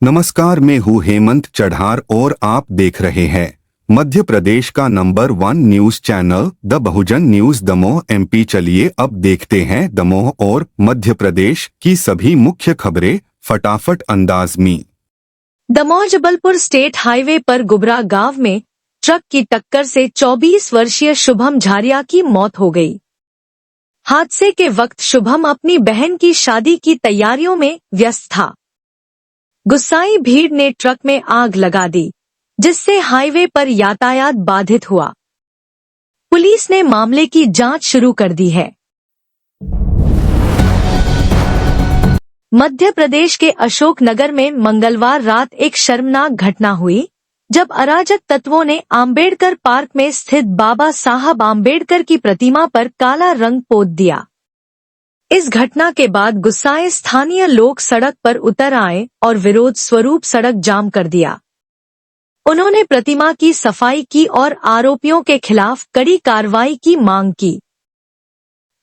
नमस्कार, मैं हूँ हेमंत चढ़ार और आप देख रहे हैं मध्य प्रदेश का number 1 news channel the Bahujan news Damoh MP. चलिए अब देखते हैं दमोह और मध्य प्रदेश की सभी मुख्य खबरें फटाफट अंदाज में। दमोह जबलपुर स्टेट हाईवे पर गुबरा गांव में ट्रक की टक्कर से 24 वर्षीय शुभम झारिया की मौत हो गई। हादसे के वक्त शुभम अपनी बहन की शादी की तैयारियों में व्यस्त था। गुस्साई भीड़ ने ट्रक में आग लगा दी, जिससे हाईवे पर यातायात बाधित हुआ। पुलिस ने मामले की जांच शुरू कर दी है। मध्य प्रदेश के अशोकनगर में मंगलवार रात एक शर्मनाक घटना हुई, जब अराजक तत्वों ने आम्बेडकर पार्क में स्थित बाबा साहब आम्बेडकर की प्रतिमा पर काला रंग पोत दिया। इस घटना के बाद गुस्साए स्थानीय लोग सड़क पर उतर आए और विरोध स्वरूप सड़क जाम कर दिया। उन्होंने प्रतिमा की सफाई की और आरोपियों के खिलाफ कड़ी कार्रवाई की मांग की।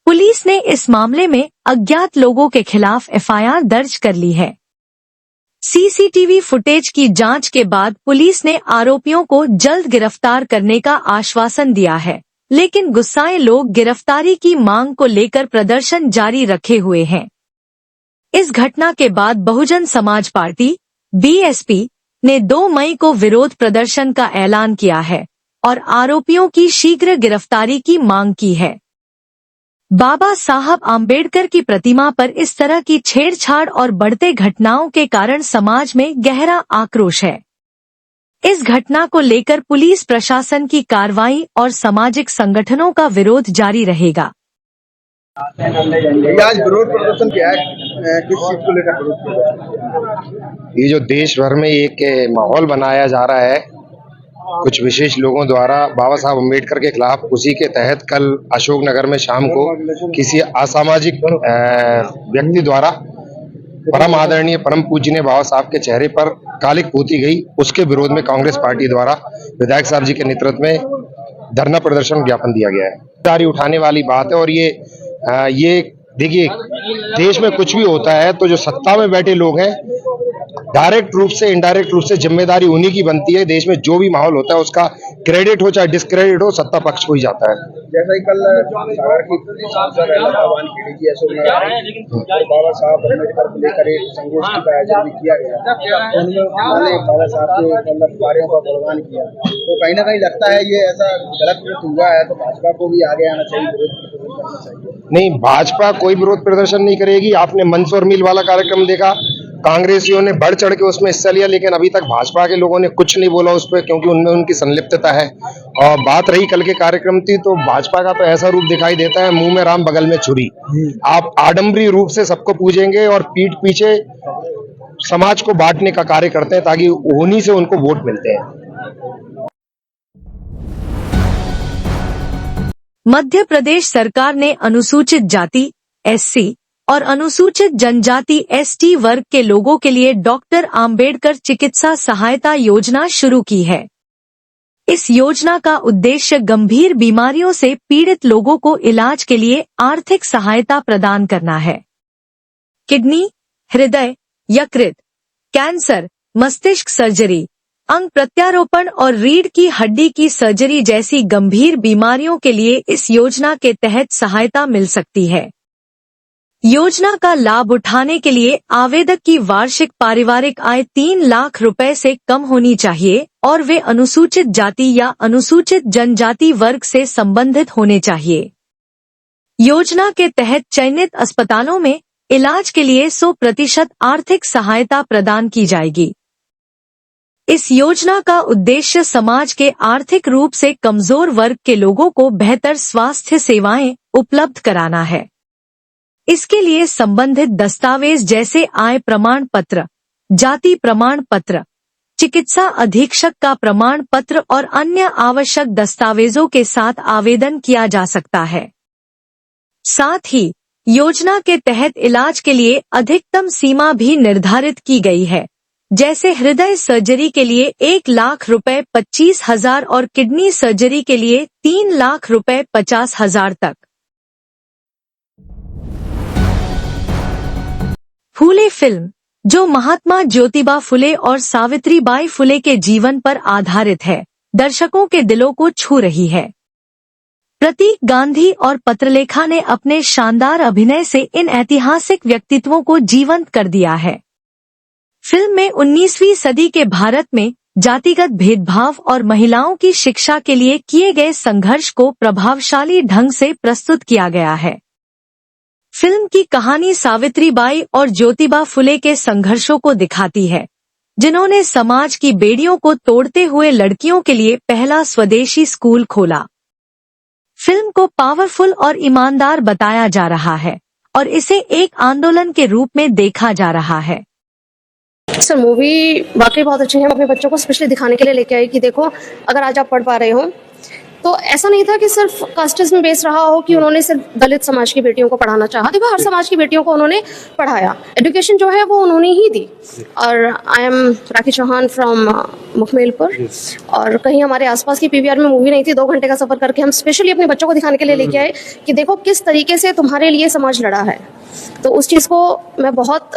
पुलिस ने इस मामले में अज्ञात लोगों के खिलाफ एफआईआर दर्ज कर ली है। सीसीटीवी फुटेज की जांच के बाद पुलिस ने आरोपियों को जल्द गिरफ्तार करने का आश्वासन दिया है, लेकिन गुस्साए लोग गिरफ्तारी की मांग को लेकर प्रदर्शन जारी रखे हुए हैं। इस घटना के बाद बहुजन समाज पार्टी (बीएसपी) ने 2 मई को विरोध प्रदर्शन का ऐलान किया है और आरोपियों की शीघ्र गिरफ्तारी की मांग की है। बाबा साहब आम्बेडकर की प्रतिमा पर इस तरह की छेड़छाड़ और बढ़ते घटनाओं के कारण समाज में गहरा आक्रोश है। इस घटना को लेकर पुलिस प्रशासन की कार्रवाई और सामाजिक संगठनों का विरोध जारी रहेगा। आज विरोध प्रदर्शन किया है, किस चीज को लेकर विरोध किया? ये जो देश भर में एक माहौल बनाया जा रहा है कुछ विशेष लोगों द्वारा बाबा साहब अम्बेडकर के खिलाफ, उसी के तहत कल अशोकनगर में शाम को किसी असामाजिक व्यक्ति द्वारा परम आदरणीय परम पूजनीय बाबा साहब के चेहरे पर कालिक पोती गई। उसके विरोध में कांग्रेस पार्टी द्वारा विधायक साहब जी के नेतृत्व में धरना प्रदर्शन ज्ञापन दिया गया है। जिम्मेदारी उठाने वाली बात है। और ये देखिए, देश में कुछ भी होता है तो जो सत्ता में बैठे लोग हैं, डायरेक्ट रूप से इनडायरेक्ट रूप से जिम्मेदारी उन्हीं की बनती है। देश में जो भी माहौल होता है उसका क्रेडिट हो चाहे डिस्क्रेडिट हो, सत्ता पक्ष को ही जाता है। जैसा ही कल सागर की सांसद लतावान खेड़ी जी अशोकनगर बाबा साहब अम्बेडकर को लेकर एक संगोष्ठी का आयोजन भी किया गया, उन्होंने बाबा साहब के कार्यों का बलवान किया, तो कहीं ना कहीं लगता है ये ऐसा गलत हुआ है, तो भाजपा को भी आगे आना चाहिए। नहीं, भाजपा कोई विरोध प्रदर्शन नहीं करेगी। आपने मंच और मील वाला कार्यक्रम देखा, कांग्रेसियों ने बढ़ चढ़ के उसमें हिस्सा लिया, लेकिन अभी तक भाजपा के लोगों ने कुछ नहीं बोला उस पर, क्योंकि उनमें उनकी संलिप्तता है। और बात रही कल के कार्यक्रम की, तो भाजपा का तो ऐसा रूप दिखाई देता है, मुंह में राम बगल में छुरी। आप आडंबरी रूप से सबको पूजेंगे और पीठ पीछे समाज को बांटने का कार्य करते हैं, ताकि उन्हीं से उनको वोट मिलते हैं। मध्य प्रदेश सरकार ने अनुसूचित जाति (एससी) और अनुसूचित जनजाति (एसटी) वर्ग के लोगों के लिए डॉक्टर आम्बेडकर चिकित्सा सहायता योजना शुरू की है। इस योजना का उद्देश्य गंभीर बीमारियों से पीड़ित लोगों को इलाज के लिए आर्थिक सहायता प्रदान करना है। किडनी, हृदय, यकृत, कैंसर, मस्तिष्क सर्जरी, अंग प्रत्यारोपण और रीढ़ की हड्डी की सर्जरी जैसी गंभीर बीमारियों के लिए इस योजना के तहत सहायता मिल सकती है। योजना का लाभ उठाने के लिए आवेदक की वार्षिक पारिवारिक आय 3 लाख रुपए से कम होनी चाहिए और वे अनुसूचित जाति या अनुसूचित जनजाति वर्ग से संबंधित होने चाहिए। योजना के तहत चयनित अस्पतालों में इलाज के लिए 100% आर्थिक सहायता प्रदान की जाएगी। इस योजना का उद्देश्य समाज के आर्थिक रूप से कमजोर वर्ग के लोगों को बेहतर स्वास्थ्य सेवाएं उपलब्ध कराना है। इसके लिए संबंधित दस्तावेज जैसे आय प्रमाण पत्र, जाति प्रमाण पत्र, चिकित्सा अधीक्षक का प्रमाण पत्र और अन्य आवश्यक दस्तावेजों के साथ आवेदन किया जा सकता है। साथ ही योजना के तहत इलाज के लिए अधिकतम सीमा भी निर्धारित की गई है, जैसे हृदय सर्जरी के लिए 1 लाख रुपए 25,000 और किडनी सर्जरी के लिए 3 लाख रुपए 50,000 तक। फूले फिल्म जो महात्मा ज्योतिबा फुले और सावित्रीबाई फुले के जीवन पर आधारित है, दर्शकों के दिलों को छू रही है। प्रतीक गांधी और पत्रलेखा ने अपने शानदार अभिनय से इन ऐतिहासिक व्यक्तित्वों को जीवंत कर दिया है। फिल्म में 19वीं सदी के भारत में जातिगत भेदभाव और महिलाओं की शिक्षा के लिए किए गए संघर्ष को प्रभावशाली ढंग से प्रस्तुत किया गया है। फिल्म की कहानी सावित्रीबाई और ज्योतिबा फुले के संघर्षों को दिखाती है, जिन्होंने समाज की बेड़ियों को तोड़ते हुए लड़कियों के लिए पहला स्वदेशी स्कूल खोला। फिल्म को पावरफुल और ईमानदार बताया जा रहा है और इसे एक आंदोलन के रूप में देखा जा रहा है। सर मूवी वाकई बहुत अच्छी है। हम अपने बच्चों को स्पेशली दिखाने के लिए लेके आए कि देखो, अगर आज आप पढ़ पा रहे हो तो ऐसा नहीं था कि सिर्फ कास्टिज्म बेस रहा हो कि उन्होंने सिर्फ दलित समाज की बेटियों को पढ़ाना चाहा। देखो, हर समाज की बेटियों को उन्होंने पढ़ाया, एजुकेशन जो है वो उन्होंने ही दी। और I am Rakhi Chauhan from Mukhmelpur, और कहीं हमारे आसपास की पीवीआर में मूवी नहीं थी। 2 घंटे का सफर करके हम स्पेशली अपने बच्चों को दिखाने के लिए लेके आए कि देखो किस तरीके से तुम्हारे लिए समाज लड़ा है। तो उस चीज़ को मैं बहुत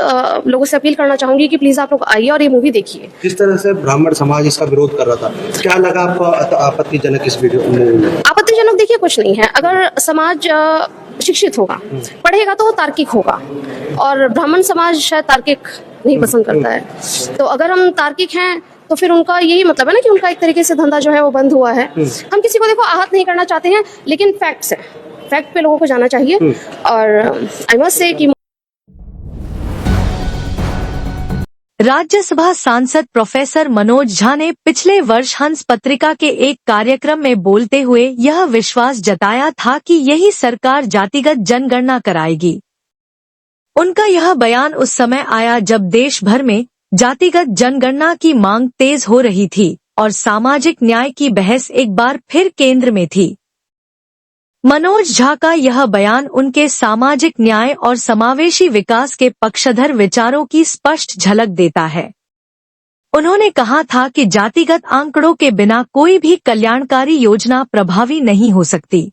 लोगों से अपील करना चाहूंगी कि प्लीज़ आप लोग आइए और ये मूवी देखिए। जिस तरह से ब्राह्मण समाज इसका विरोध कर रहा था, क्या लगा आपको आपत्तिजनक इस वीडियो में? आपत्तिजनक देखिए कुछ नहीं है। अगर समाज शिक्षित होगा, पढ़ेगा, तो वो तार्किक होगा, और ब्राह्मण समाज शायद तार्किक नहीं पसंद करता है। तो अगर हम तार्किक हैं तो फिर उनका यही मतलब है ना कि उनका एक तरीके से धंधा जो है वो बंद हुआ है। हम किसी को देखो आहत नहीं करना चाहते हैं, लेकिन फैक्ट्स है, फैक्ट पे लोगों को जाना चाहिए। और आई मस्ट से कि राज्यसभा सांसद प्रोफेसर मनोज झा ने पिछले वर्ष हंस पत्रिका के एक कार्यक्रम में बोलते हुए यह विश्वास जताया था कि यही सरकार जातिगत जनगणना कराएगी। उनका यह बयान उस समय आया जब देश भर में जातिगत जनगणना की मांग तेज हो रही थी और सामाजिक न्याय की बहस एक बार फिर केंद्र में थी। मनोज झा का यह बयान उनके सामाजिक न्याय और समावेशी विकास के पक्षधर विचारों की स्पष्ट झलक देता है। उन्होंने कहा था कि जातिगत आंकड़ों के बिना कोई भी कल्याणकारी योजना प्रभावी नहीं हो सकती।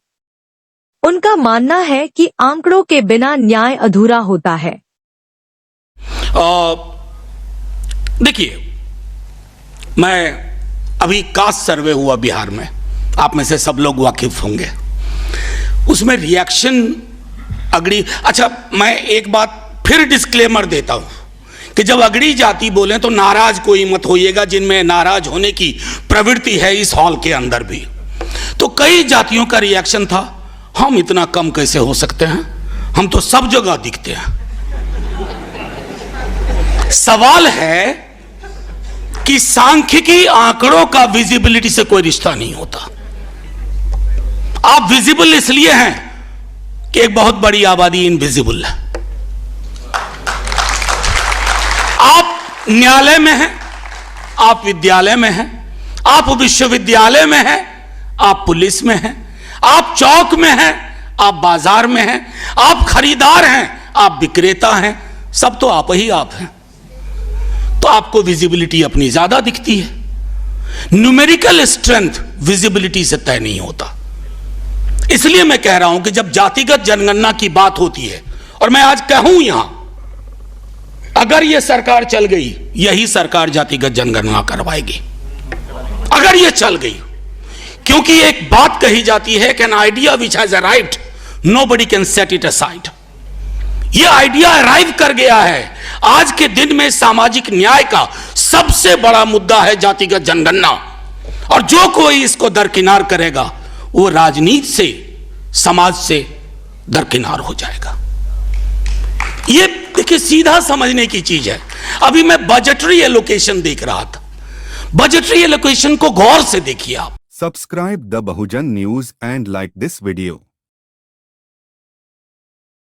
उनका मानना है कि आंकड़ों के बिना न्याय अधूरा होता है। देखिए, मैं अभी कास्ट सर्वे हुआ बिहार में, आप में से सब लोग वाकिफ होंगे। उसमें रिएक्शन अगड़ी, अच्छा मैं एक बात फिर डिस्क्लेमर देता हूं कि जब अगड़ी जाति बोले तो नाराज कोई मत होइएगा, जिनमें नाराज होने की प्रवृत्ति है इस हॉल के अंदर भी। तो कई जातियों का रिएक्शन था, हम इतना कम कैसे हो सकते हैं, हम तो सब जगह दिखते हैं। सवाल है कि सांख्यिकी आंकड़ों का विजिबिलिटी से कोई रिश्ता नहीं होता। आप विजिबल इसलिए हैं कि एक बहुत बड़ी आबादी इनविजिबल है। आप न्यायालय में हैं, आप विद्यालय में हैं, आप विश्वविद्यालय में हैं, आप पुलिस में हैं, आप चौक में हैं, आप बाजार में हैं, आप खरीदार हैं, आप विक्रेता हैं, सब तो आप ही आप हैं। तो आपको विजिबिलिटी अपनी ज्यादा दिखती है। न्यूमेरिकल स्ट्रेंथ विजिबिलिटी से तय नहीं होता। इसलिए मैं कह रहा हूं कि जब जातिगत जनगणना की बात होती है, और मैं आज कहूं यहां, अगर यह सरकार चल गई, यही सरकार जातिगत जनगणना करवाएगी, अगर यह चल गई। क्योंकि एक बात कही जाती है कि an idea which has arrived nobody can set it aside. यह आइडिया अराइव कर गया है। आज के दिन में सामाजिक न्याय का सबसे बड़ा मुद्दा है जातिगत जनगणना, और जो कोई इसको दरकिनार करेगा वो राजनीति से, समाज से दरकिनार हो जाएगा। ये देखिए सीधा समझने की चीज है। अभी मैं बजटरी एलोकेशन देख रहा था, बजटरी एलोकेशन को गौर से देखिए आप। Subscribe the Bahujan News and like this video.